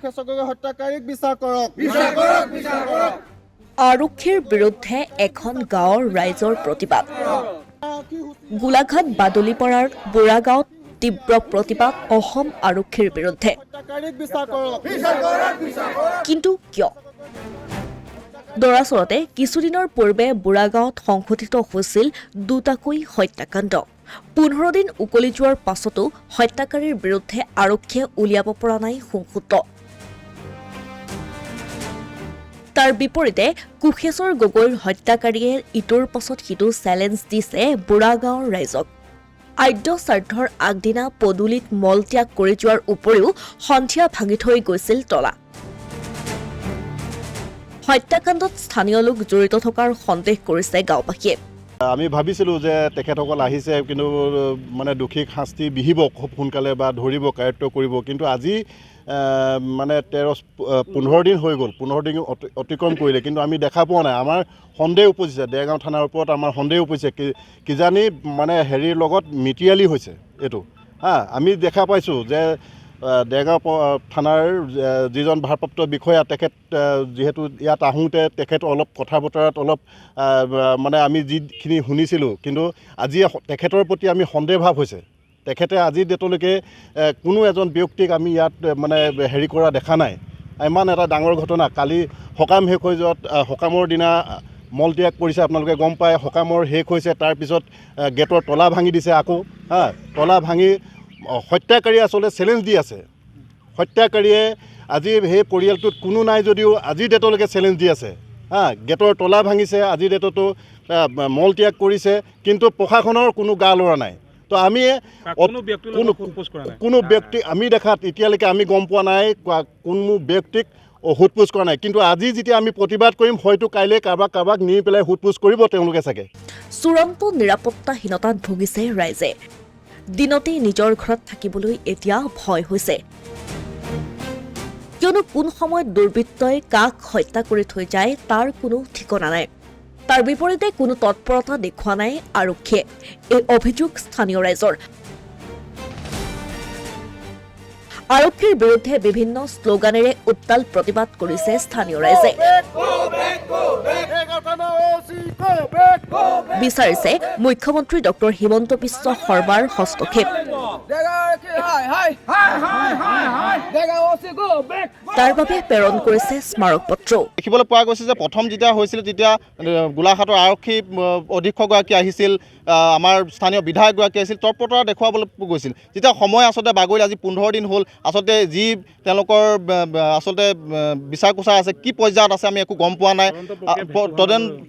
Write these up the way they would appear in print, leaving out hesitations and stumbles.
কুশেশ্বৰ গগৈ হত্যাকাৰীক বিচাৰ কৰক। আৰক্ষীৰ বিৰুদ্ধে এখন গাঁৱৰ ৰাইজৰ প্ৰতিবাদ। গোলাঘাট বাদলিপাৰাৰ বুঢ়াগাঁৱত তীব্ৰ প্ৰতিবাদ অসম আৰক্ষীৰ বিৰুদ্ধে। হত্যাকাৰীক বিচাৰ কৰক। কিন্তু কিয়? দৰাচলতে কিছুদিনৰ পূৰ্বে বুঢ়াগাঁৱত সংঘটিত হৈছিল দুটাকৈ হত্যাকাণ্ড। 15 দিন উকলি যোৱাৰ পাছতো হত্যাকাৰীৰ বিৰুদ্ধে আৰক্ষীয়ে উলিয়াব পৰা নাই সংসুত্ৰ। তাৰ বিপৰীতে কুশেশ্বৰ গগৈৰ হত্যাকাৰীয়ে ইটোৰ পাছত সিটো চেলেঞ্জ দিছে বুঢ়াগাঁৱৰ ৰাইজক। আদ্য শ্ৰাদ্ধৰ আগদিনা পদূলিত মলত্যাগ কৰি যোৱাৰ উপৰিও সন্ধিয়া ভাঙি থৈ গৈছিল তলা। হত্যাকাণ্ডত স্থানীয় লোক জড়িত থকাৰ সন্দেহ কৰিছে গাঁওবাসীয়ে। আমি ভাবিছিলোঁ যে তেখেতসকল আহিছে, কিন্তু মানে দোষীক শাস্তি বিহিব খুব সোনকালে বা ধৰিব, কায়ত্ব কৰিব। কিন্তু আজি মানে 15 দিন হৈ গ'ল, 15 দিন অতিক্ৰম কৰিলে, কিন্তু আমি দেখা পোৱা নাই। আমাৰ সন্দেহ উপজিছে, দেৰগাঁও থানাৰ ওপৰত আমাৰ সন্দেহ উপজিছে, কিজানি মানে হেৰিৰ লগত মিতিৰালি হৈছে এইটো। আমি দেখা পাইছোঁ যে দেৰগাঁও থানাৰ যিজন ভাৰপ্ৰাপ্ত বিষয়া, তেখেত যিহেতু ইয়াত আহোঁতে তেখেত অলপ কথা বতৰাত অলপ মানে আমি যিখিনি শুনিছিলোঁ, কিন্তু আজি তেখেতৰ প্ৰতি আমি সন্দেহ ভাৱ হৈছে। তেখেতে আজি ডেটলৈকে কোনো এজন ব্যক্তিক আমি ইয়াত মানে হেৰি কৰা দেখা নাই। ইমান এটা ডাঙৰ ঘটনা। কালি সকাম শেষ হৈ যোৱাত, সকামৰ দিনা মলত্যাগ কৰিছে, আপোনালোকে গম পায়। সকামৰ শেষ হৈছে, তাৰপিছত গেটৰ তলা ভাঙি দিছে আকৌ। তলা ভাঙি হত্যাকাৰী আচলতে চেলেঞ্জ দি আছে। হত্যাকাৰীয়ে আজি সেই পৰিয়ালটোত কোনো নাই যদিও আজি ডেটলৈকে চেলেঞ্জ দি আছে। গেটৰ তলা ভাঙিছে, আজি ডেটতো মলত্যাগ কৰিছে, কিন্তু প্ৰশাসনৰ কোনো গা লৰা নাই। তো আমি কোনো ব্যক্তি আমি দেখাত এতিয়ালৈকে আমি গম পোৱা নাই কোনো ব্যক্তিক সোধপোছ কৰা নাই। কিন্তু আজি যেতিয়া আমি প্ৰতিবাদ কৰিম, হয়তো কাইলৈ কাৰোবাক নি পেলাই সোধপোছ কৰিব তেওঁলোকে চাগে। চূড়ান্ত নিৰাপত্তাহীনতাত ভুগিছে ৰাইজে। দিনতেই নিজৰ ঘৰত থাকিবলৈ এতিয়া ভয় হৈছে, কিয়নো কোন সময়ত দুৰ্বৃত্তই কাক হত্যা কৰি থৈ যায় তাৰ কোনো ঠিকনা নাই। তাৰ বিপৰীতে কোনো তৎপৰতা দেখুওৱা নাই আৰক্ষীয়ে। এই অভিযোগ স্থানীয় ৰাইজৰ। আৰক্ষীৰ বিৰুদ্ধে বিভিন্ন শ্লোগানেৰে উত্তাল প্ৰতিবাদ কৰিছে স্থানীয় ৰাইজে। বিচাৰিছে মুখ্যমন্ত্ৰী ডক্টৰ হিমন্ত বিশ্ব শৰ্মাৰ হস্তক্ষেপ। তাৰ বাবে প্ৰেৰণ কৰিছে স্মাৰক পত্ৰ। দেখিবলৈ পোৱা গৈছে যে প্ৰথম যেতিয়া হৈছিল, তেতিয়া গোলাঘাটৰ আৰক্ষী অধীক্ষকগৰাকী আহিছিল, আমাৰ স্থানীয় বিধায়কগৰাকী আহিছিল, তৎপৰতা দেখুৱাবলৈ গৈছিল। যেতিয়া সময় আচলতে বাগৰিল, আজি 15 দিন হ'ল, আচলতে যি তেওঁলোকৰ আচলতে বিচাৰ কোচাৰ আছে, কি পৰ্যায়ত আছে আমি একো গম পোৱা নাই।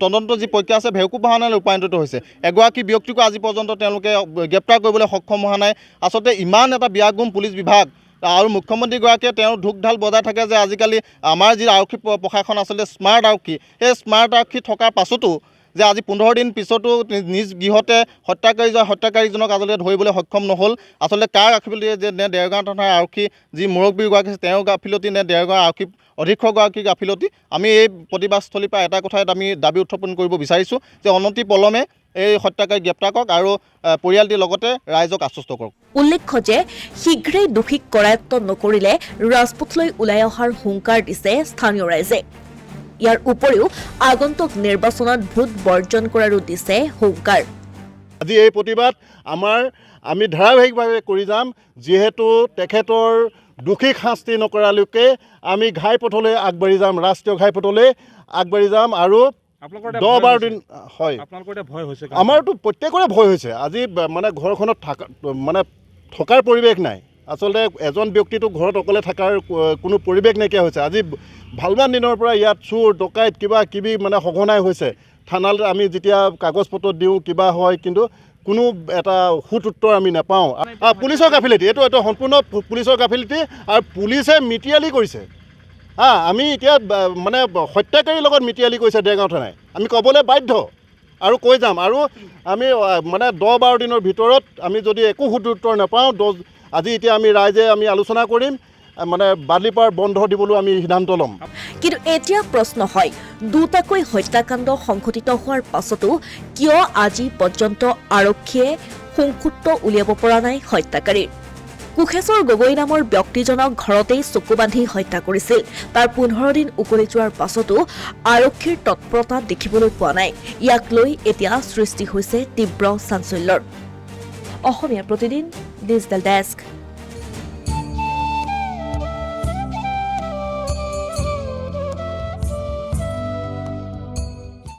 তদন্ত যি প্ৰক্ৰিয়া আছে ভেকুৰ বাহনালৈ ৰূপান্তৰিত হৈছে। এগৰাকী ব্যক্তিকো আজি পৰ্যন্ত তেওঁলোকে গ্ৰেপ্তাৰ কৰিবলৈ সক্ষম হোৱা নাই। আচলতে ইমান এটা ব্যাগুম পুলিচ বিভাগ আৰু মুখ্যমন্ত্ৰীগৰাকীয়ে তেওঁৰ ঢোক ঢাল বজাই থাকে যে আজিকালি আমাৰ যি আৰক্ষী প্ৰশাসন আচলতে স্মাৰ্ট আৰক্ষী, সেই স্মাৰ্ট আৰক্ষী থকাৰ পাছতো যে আজি 15 দিন পিছতো নিজ গৃহতে হত্যাকাৰীজনক আচলতে ধৰিবলৈ সক্ষম নহ'ল। আচলতে কাৰ গাফিলতি, যে নে দেৰগাঁও থানাৰ আৰক্ষী যি মুৰব্বীগৰাকী আছে তেওঁৰ গাফিলতি, নে দেৰগাঁও আৰক্ষী অধীক্ষকগৰাকীৰ গাফিলতি। আমি এই প্ৰতিবাদস্থলীৰ পৰা এটা কথাত আমি দাবী উত্থাপন কৰিব বিচাৰিছোঁ যে অনতি পলমে এই হত্যাকাৰী গ্ৰেপ্তাৰ কৰক আৰু পৰিয়ালটিৰ লগতে ৰাইজক আশ্বস্ত কৰক। উল্লেখ্য যে শীঘ্ৰেই দোষীক কৰায়ত্ব নকৰিলে ৰাজপথলৈ ওলাই অহাৰ হুংকাৰ দিছে স্থানীয় ৰাইজে। ইয়াৰ উপৰিও আগন্তুক নিৰ্বাচনত ভোট বৰ্জন কৰাৰো দিছে হুংকাৰ। আজি এই প্ৰতিবাদ আমি ধাৰাবাহিকভাৱে কৰি যাম, যিহেতু তেখেতৰ দোষীক শাস্তি নকৰালৈকে আমি ঘাইপথলৈ আগবাঢ়ি যাম, ৰাষ্ট্ৰীয় ঘাইপথলৈ আগবাঢ়ি যাম। আৰু 10-12 দিন হয়, আমাৰতো প্ৰত্যেকৰে ভয় হৈছে। আজি মানে ঘৰখনত থকাৰ পৰিৱেশ নাই। আচলতে এজন ব্যক্তিটো ঘৰত অকলে থকাৰ কোনো পৰিৱেশ নাইকিয়া হৈছে। আজি ভালমান দিনৰ পৰা ইয়াত চোৰ ডকাইত কিবা কিবি মানে সঘনাই হৈছে। থানালৈ আমি যেতিয়া কাগজ পত্ৰ দিওঁ, কিবা হয়, কিন্তু কোনো এটা সুউত্তৰ আমি নাপাওঁ। পুলিচৰ গাফিলতি, এইটো সম্পূৰ্ণ পুলিচৰ গাফিলতি, আৰু পুলিচে মিতিৰালি কৰিছে। আমি এতিয়া মানে হত্যাকাৰীৰ লগত মিতিৰালি কৰিছে দেৰগাঁও থানাই, আমি ক'বলৈ বাধ্য আৰু কৈ যাম। আৰু আমি মানে 10-12 দিনৰ ভিতৰত আমি যদি একো সুউত্তৰ নাপাওঁ, আজি এতিয়া আমি ৰাইজে আমি আলোচনা কৰিম, মানে বাদলিপাৰ বন্ধ দিবলৈ আমি সিদ্ধান্ত ল'ম। কিন্তু এতিয়া প্ৰশ্ন হয়, দুটাকৈ হত্যাকাণ্ড সংঘটিত হোৱাৰ পাছতো কিয় আজি পৰ্যন্ত আৰক্ষীয়ে সংসুত্ৰ উলিয়াব পৰা নাই হত্যাকাৰীৰ? কুশেশ্বৰ গগৈ নামৰ ব্যক্তিজনক ঘৰতেই চকু বান্ধি হত্যা কৰিছিল। তাৰ 15 দিন উকলি যোৱাৰ পাছতো আৰক্ষীৰ তৎপৰতা দেখিবলৈ পোৱা নাই। ইয়াক লৈ এতিয়া সৃষ্টি হৈছে তীব্ৰ চাঞ্চল্যৰ। Asomiya Pratidin digital desk.